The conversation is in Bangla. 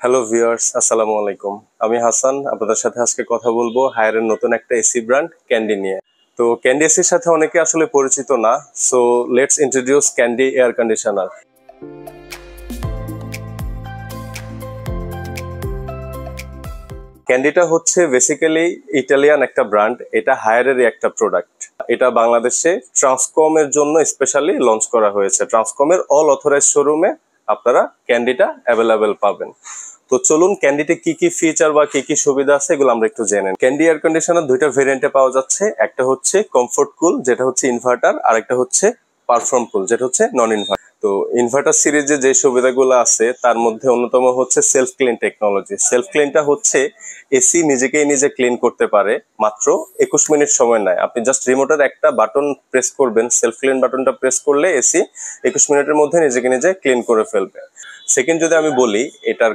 হ্যালো ভিউয়ার্স, আসসালামু আলাইকুম। আমি হাসান, আপনাদের সাথে আজকে কথা বলবো হায়ারের নতুন একটা এসি ব্র্যান্ড ক্যান্ডি নিয়ে। তো ক্যান্ডি এসির সাথে অনেকে আসলে পরিচিত না, so let's introduce Candy air conditioner. ক্যান্ডিটা হচ্ছে বেসিক্যালি ইটালিয়ান একটা ব্র্যান্ড, এটা হায়ারেরই একটা প্রোডাক্ট। এটা বাংলাদেশে ট্রান্সকমের জন্য স্পেশালি লঞ্চ করা হয়েছে। ট্রান্সকমের অল অথরাইজ শোরুমে আপনারা ক্যান্ডিটা অ্যাভেলেবেল পাবেন। তো চলুন ক্যান্ডিতে কি কি ফিচার বা কি কি সুবিধা আছে এগুলো আমরা একটু জেনে নিই। ক্যান্ডি এয়ার কন্ডিশনার দুইটা ভেরিয়েন্টে পাওয়া যাচ্ছে। একটা হচ্ছে কমফোর্ট কুল, যেটা হচ্ছে ইনভার্টার, আর একটা হচ্ছে পারফর্ম কুল, যেটা হচ্ছে নন ইনভার্টার। তো ইনভার্টার সিরিজে যে সুবিধাগুলো আছে তার মধ্যে অন্যতম হচ্ছে সেলফ ক্লিন টেকনোলজি। সেলফ ক্লিনটা হচ্ছে এসি নিজেকেই নিজে ক্লিন করতে পারে, মাত্র 21 মিনিট সময় নেয়। আপনি জাস্ট রিমোটের একটা বাটন প্রেস করবেন, সেলফ ক্লিন বাটনটা প্রেস করলে এসি 21 মিনিটের মধ্যে নিজেকে নিজে ক্লিন করে ফেলবে। সেকেন্ড যদি আমি বলি, এটার